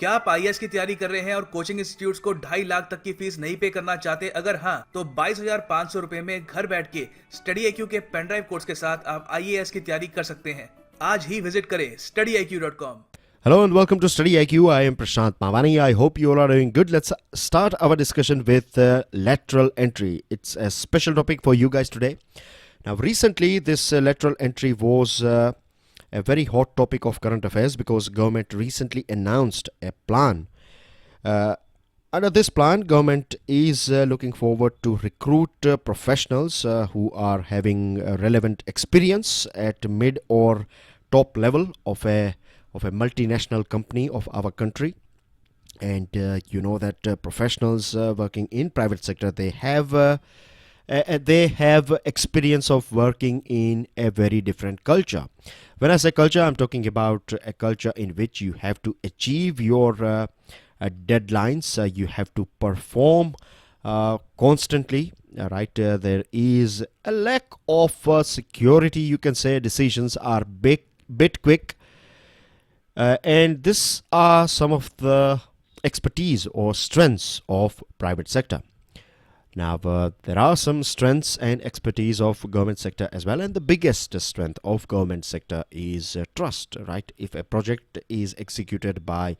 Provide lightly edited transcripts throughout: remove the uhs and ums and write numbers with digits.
क्या आप आईएएस की तैयारी कर रहे हैं और कोचिंग इंस्टीट्यूट्स को 2.5 लाख तक की फीस नहीं पे करना चाहते? अगर हाँ, तो 22,500 रुपए में घर बैठ के StudyIQ के पेनड्राइव कोर्स के साथ आप आईएएस की तैयारी कर सकते हैं। आज ही विजिट करें StudyIQ.com। Hello and welcome to StudyIQ. I am Prashant Mavani. I hope you all are doing good. Let's start our discussion with lateral entry. It's a special topic for you guys today. Now, recently, this lateral entry was a very hot topic of current affairs because government recently announced a plan. Under this plan, government is looking forward to recruit professionals who are having relevant experience at mid or top level of a multinational company of our country. And you know that professionals working in private sector, they have experience of working in a very different culture. When I say culture, I'm talking about a culture in which you have to achieve your deadlines, you have to perform constantly, right? There is a lack of security, you can say. Decisions are bit quick. And these are some of the expertise or strengths of private sector. Now, there are some strengths and expertise of government sector as well, and the biggest strength of government sector is trust, right? If a project is executed by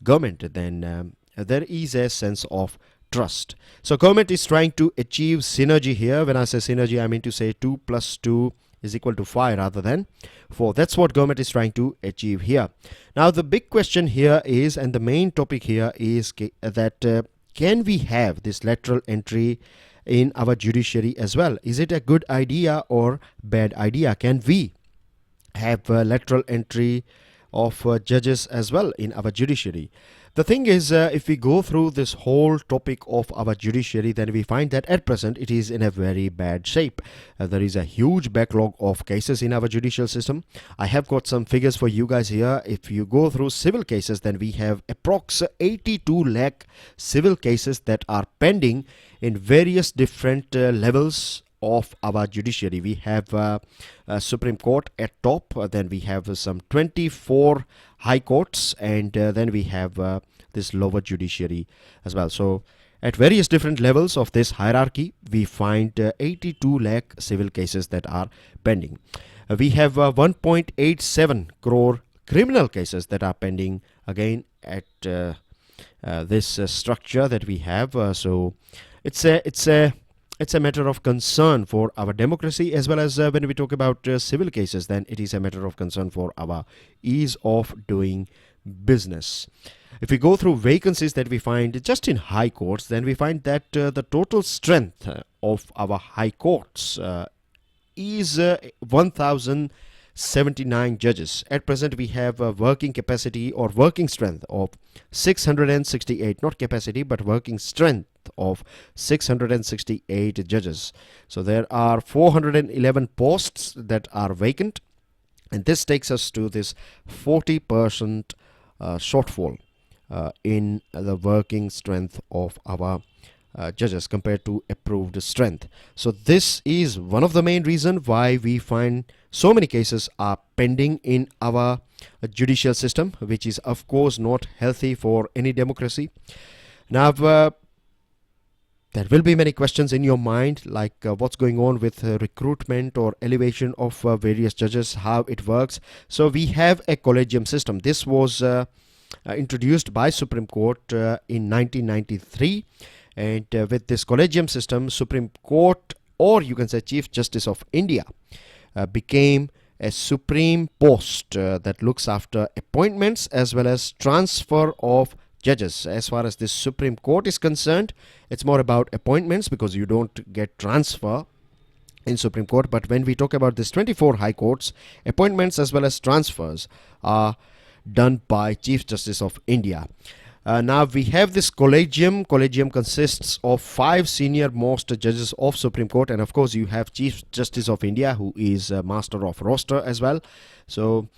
government, then there is a sense of trust. So government is trying to achieve synergy here. When I say synergy, I mean to say 2 plus 2 is equal to 5 rather than 4. That's what government is trying to achieve here. Now, the big question here is, and the main topic here is that can we have this lateral entry in our judiciary as well? Is it a good idea or bad idea? Can we have lateral entry of judges as well in our judiciary? The thing is, if we go through this whole topic of our judiciary, then we find that at present it is in a very bad shape. There is a huge backlog of cases in our judicial system. I have got some figures for you guys here. If you go through civil cases, then we have approx 82 lakh civil cases that are pending in various different levels of our judiciary. We have Supreme Court at top, then we have some 24 high courts, and then we have this lower judiciary as well. So at various different levels of this hierarchy, we find 82 lakh civil cases that are pending. We have 1.87 crore criminal cases that are pending again at this structure that we have. So it's a matter of concern for our democracy, as well as when we talk about civil cases, then it is a matter of concern for our ease of doing business. If we go through vacancies that we find just in high courts, then we find that the total strength of our high courts is 1,079 judges. At present, we have a working capacity or working strength of 668, not capacity, but working strength of 668 judges. So there are 411 posts that are vacant, and this takes us to this 40% shortfall in the working strength of our judges compared to approved strength. So this is one of the main reasons why we find so many cases are pending in our judicial system, which is of course not healthy for any democracy. Now, there will be many questions in your mind, like what's going on with recruitment or elevation of various judges, how it works. So we have a collegium system. This was introduced by Supreme Court in 1993. And with this collegium system, Supreme Court, or you can say Chief Justice of India, became a supreme post that looks after appointments as well as transfer of judges. As far as this Supreme Court is concerned, it's more about appointments because you don't get transfer in Supreme Court. But when we talk about this 24 high courts, appointments as well as transfers are done by Chief Justice of India. Now we have this collegium. Collegium consists of 5 senior most judges of Supreme Court, and of course you have Chief Justice of India, who is master of roster as well. So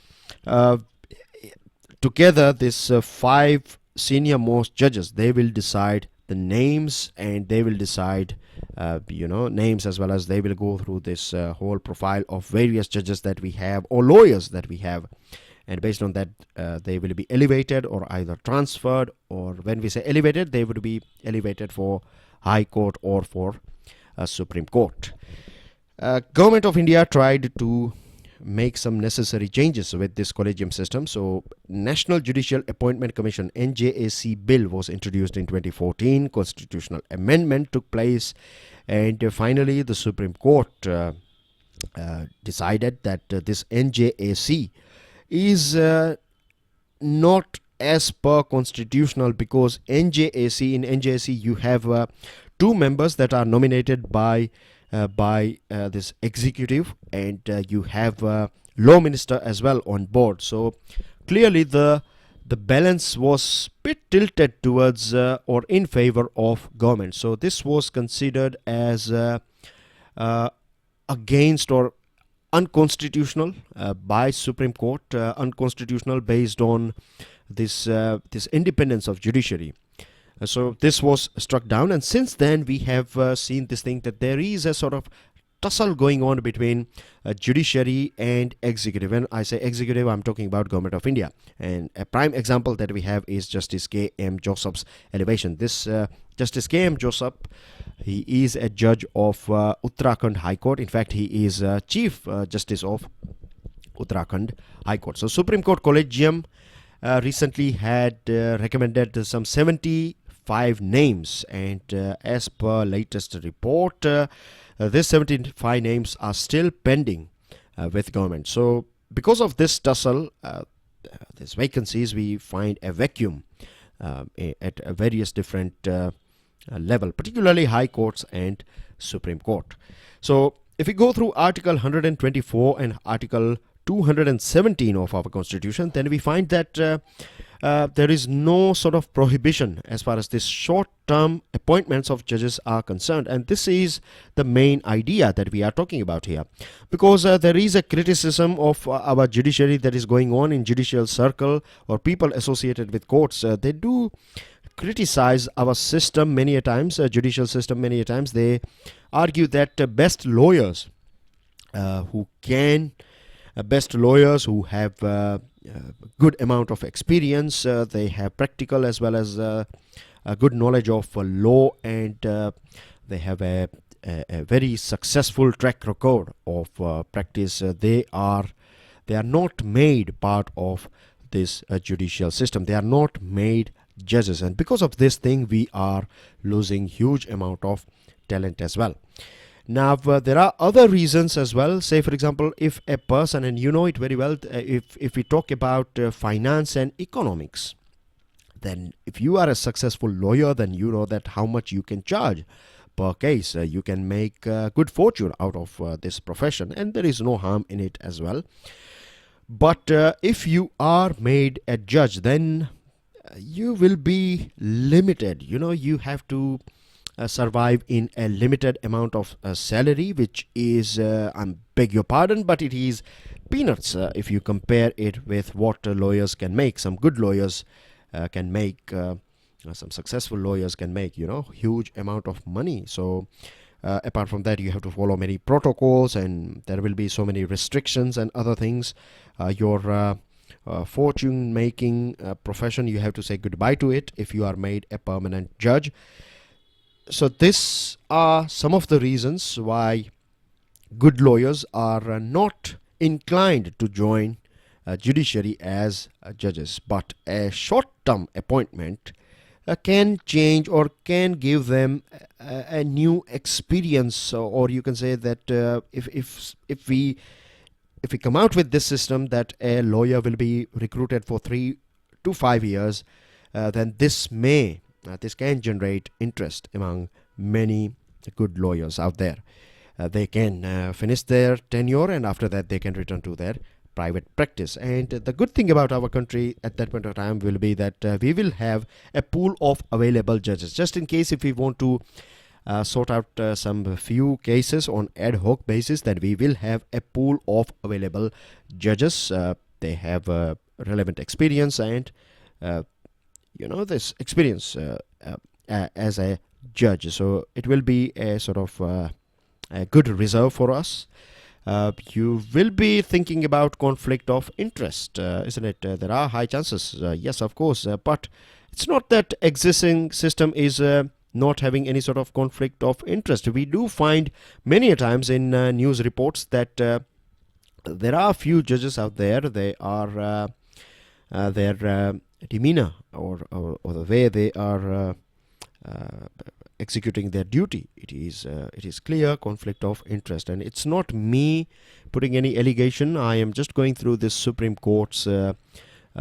together this 5 senior most judges, they will decide the names, and they will decide names, as well as they will go through this whole profile of various judges that we have or lawyers that we have. and based on that they will be elevated or either transferred, or when we say elevated, they would be elevated for High Court or for Supreme Court. Government of India tried to make some necessary changes with this collegium system. So National Judicial Appointment Commission NJAC bill was introduced in 2014. Constitutional amendment took place, and finally the Supreme Court decided that this NJAC is not as per constitutional, because in NJAC you have 2 members that are nominated by this executive, and you have law minister as well on board. So clearly the balance was bit tilted towards or in favor of government. So this was considered as against or unconstitutional by Supreme Court, unconstitutional based on this independence of judiciary. So this was struck down, and since then we have seen this thing that there is a sort of tussle going on between judiciary and executive. When I say executive, I'm talking about Government of India, and a prime example that we have is Justice K.M. Joseph's elevation. This Justice K.M. Joseph, he is a judge of Uttarakhand High Court. In fact, he is Chief Justice of Uttarakhand High Court. So Supreme Court Collegium recently had recommended some 75 names, and as per latest report, these 75 names are still pending with government. So because of this tussle, these vacancies, we find a vacuum at various different level, particularly high courts and Supreme Court. So if we go through Article 124 and Article 217 of our Constitution, then we find that there is no sort of prohibition as far as this short-term appointments of judges are concerned, and this is the main idea that we are talking about here, because there is a criticism of our judiciary that is going on in judicial circle, or people associated with courts. They do criticize our system many a times, judicial system many a times. They argue that best lawyers who have good amount of experience, they have practical as well as a good knowledge of law, and they have a very successful track record of practice. They are not made part of this judicial system. They are not made judges, and because of this thing we are losing huge amount of talent as well. Now there are other reasons as well. Say for example, if a person, and you know it very well, if we talk about finance and economics, then if you are a successful lawyer, then you know that how much you can charge per case. You can make good fortune out of this profession, and there is no harm in it as well. But if you are made a judge, then you will be limited. You know, you have to survive in a limited amount of salary, which is, I beg your pardon, but it is peanuts if you compare it with what lawyers can make. Some good lawyers can make, some successful lawyers can make, you know, huge amount of money. So apart from that, you have to follow many protocols, and there will be so many restrictions and other things. Your fortune making profession, you have to say goodbye to it if you are made a permanent judge. So these are some of the reasons why good lawyers are not inclined to join judiciary as judges. But a short-term appointment can change or can give them a new experience, or you can say that if we come out with this system that a lawyer will be recruited for 3 to 5 years, then this can generate interest among many good lawyers out there. They can finish their tenure, and after that they can return to their private practice. And the good thing about our country at that point of time will be that we will have a pool of available judges, just in case if we want to sort out some few cases on ad hoc basis, then we will have a pool of available judges. They have relevant experience, and this experience as a judge. So it will be a sort of a good reserve for us. you will be thinking about conflict of interest, isn't it? There are high chances, yes, of course, but it's not that existing system is not having any sort of conflict of interest. We do find many a times in news reports that there are few judges out there. They are their demeanor or the way they are executing their duty. It is clear conflict of interest, and it's not me putting any allegation. I am just going through this Supreme Court's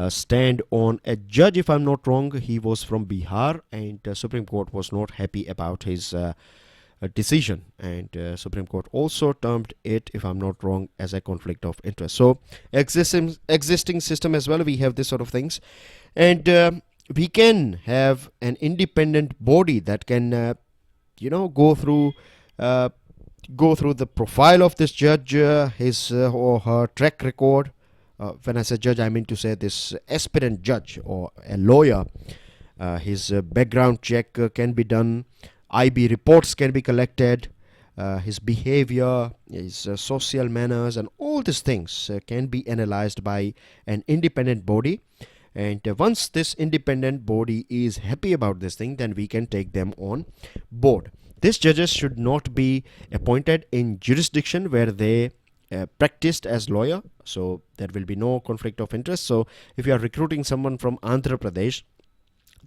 stand on a judge. If I'm not wrong, he was from Bihar, and Supreme Court was not happy about his decision, and Supreme Court also termed it, if I'm not wrong, as a conflict of interest. So existing system as well, we have this sort of things, and we can have an independent body that can go through the profile of this judge, his or her track record. When I say judge, I mean to say this aspirant judge or a lawyer. His background check can be done, IB reports can be collected, his behavior, his social manners, and all these things can be analyzed by an independent body. And once this independent body is happy about this thing, then we can take them on board. These judges should not be appointed in jurisdiction where they practiced as lawyer, so there will be no conflict of interest. So if you are recruiting someone from Andhra Pradesh,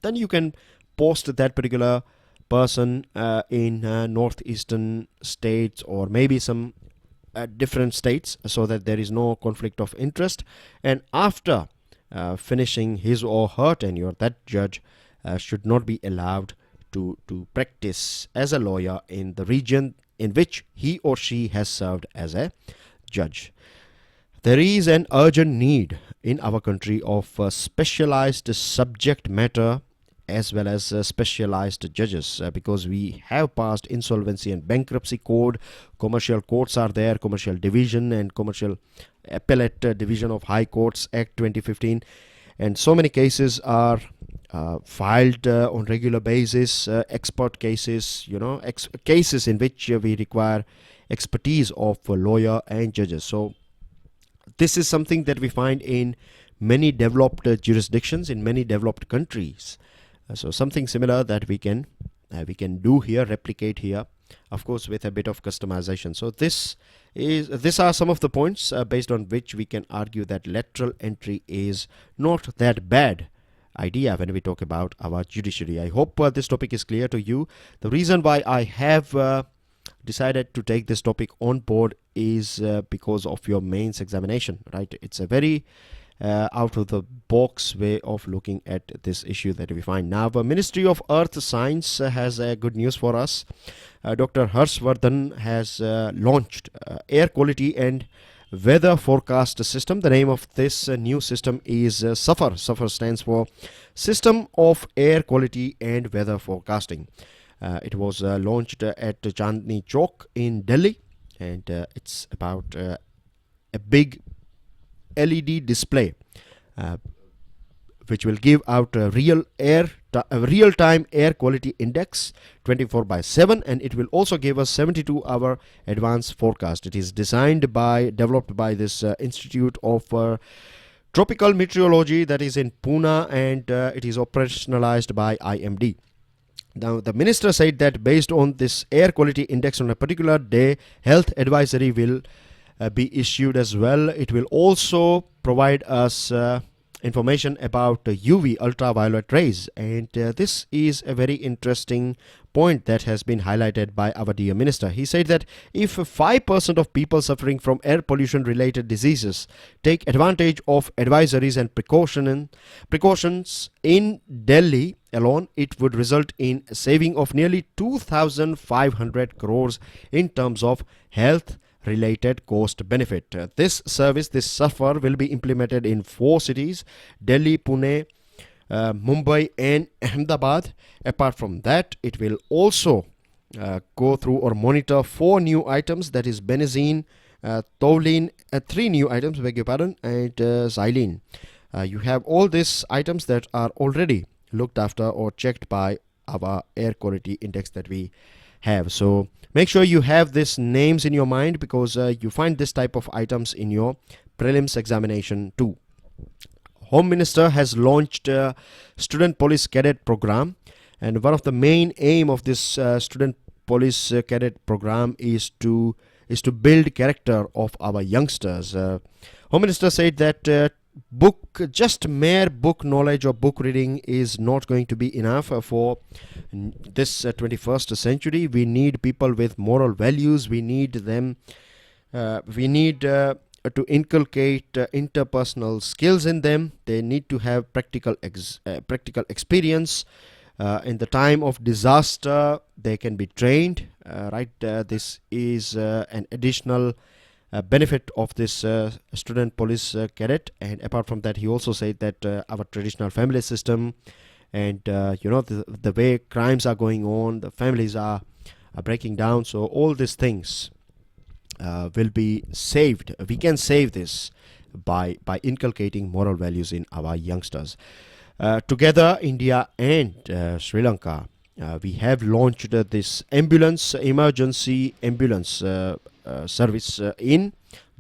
then you can post that particular person in northeastern states or maybe some different states, so that there is no conflict of interest. And after finishing his or her tenure, that judge should not be allowed to practice as a lawyer in the region in which he or she has served as a judge. There is an urgent need in our country of specialized subject matter as well as specialized judges, because we have passed insolvency and bankruptcy code, commercial courts are there, commercial division and commercial appellate division of high courts act 2015, and so many cases are filed on regular basis, expert cases, cases in which we require expertise of a lawyer and judges. So this is something that we find in many developed jurisdictions, in many developed countries. So something similar that we can do here, replicate here, of course with a bit of customization. So these are some of the points based on which we can argue that lateral entry is not that bad idea when we talk about our judiciary. I hope this topic is clear to you. The reason why I have decided to take this topic on board is because of your mains examination, right? It's a very out of the box way of looking at this issue that we find. Now, the Ministry of Earth Science has good news for us. Dr. Harshvardhan has launched air quality and weather forecast system. The name of this new system is SAFAR. SAFAR stands for System of Air Quality and Weather Forecasting. It was launched at Chandni Chowk in Delhi, and it's about a big LED display which will give out a real-time air quality index 24/7, and it will also give us 72-hour advanced forecast. It is developed by this Institute of Tropical Meteorology that is in Pune, and it is operationalized by IMD. Now, the minister said that based on this air quality index on a particular day, health advisory will be issued as well. It will also provide us information about UV ultraviolet rays, and this is a very interesting point that has been highlighted by our dear minister. He said that if 5% of people suffering from air pollution related diseases take advantage of advisories and precautions in Delhi alone, it would result in a saving of nearly 2,500 crores in terms of health related cost benefit. This service, this SAFAR, will be implemented in 4 cities: Delhi, Pune, Mumbai and Ahmedabad. Apart from that, it will also go through or monitor 4 new items, that is benzene, toluene, 3 new items, beg your pardon, and xylene. You have all these items that are already looked after or checked by our air quality index that we have. So make sure you have these names in your mind, because you find this type of items in your prelims examination too. Home Minister has launched a student police cadet program, and one of the main aim of this student police cadet program is to build character of our youngsters. Home Minister said that just mere book knowledge or book reading is not going to be enough for this 21st century. We need people with moral values. We need them. We need to inculcate interpersonal skills in them. They need to have practical experience. In the time of disaster, they can be trained. This is an additional benefit of this student police cadet. And apart from that, he also said that our traditional family system and the way crimes are going on, the families are breaking down. So all these things will be saved. We can save this by inculcating moral values in our youngsters. Together, India and Sri Lanka, we have launched this emergency ambulance service in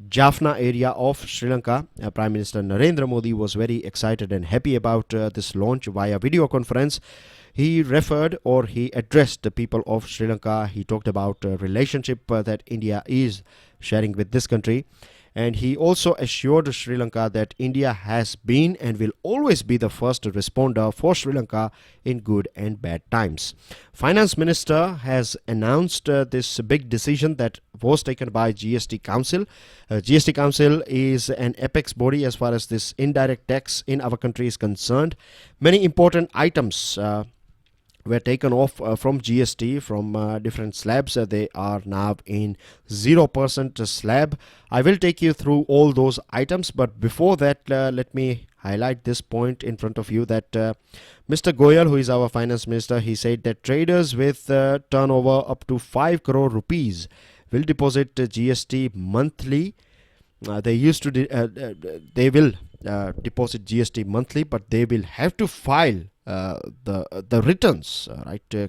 Jaffna area of Sri Lanka. Prime Minister Narendra Modi was very excited and happy about this launch via video conference. He addressed the people of Sri Lanka. He talked about a relationship that India is sharing with this country. And he also assured Sri Lanka that India has been and will always be the first responder for Sri Lanka in good and bad times. Finance Minister has announced this big decision that was taken by GST Council. GST Council is an apex body as far as this indirect tax in our country is concerned. Many important items were taken off from GST from different slabs. They are now in 0% slab. I will take you through all those items, but before that, let me highlight this point in front of you that Mr. Goyal, who is our finance minister, he said that traders with turnover up to 5 crore rupees will deposit GST monthly. They will deposit GST monthly, but they will have to file the returns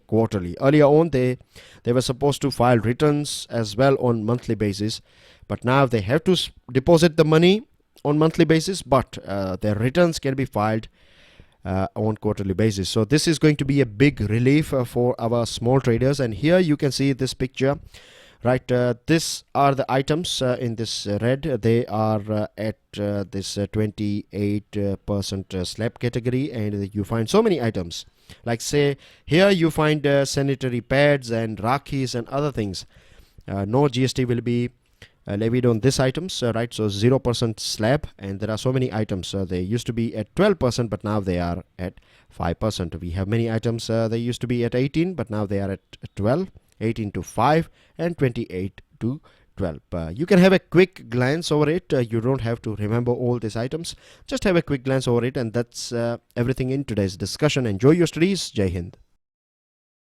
quarterly. Earlier on, they were supposed to file returns as well on monthly basis, but now they have to deposit the money on monthly basis, but their returns can be filed on quarterly basis. So this is going to be a big relief for our small traders. And here you can see this picture. These are the items in this red. They are at this 28% slab category, and you find so many items. Like say here you find sanitary pads and rakhis and other things. No GST will be levied on these items, So 0% slab, and there are so many items. They used to be at 12%, but now they are at 5%. We have many items. They used to be at 18, but now they are at 12. 18 to 5 and 28 to 12. You can have a quick glance over it. You don't have to remember all these items. Just have a quick glance over it, and that's everything in today's discussion. Enjoy your studies. Jai Hind.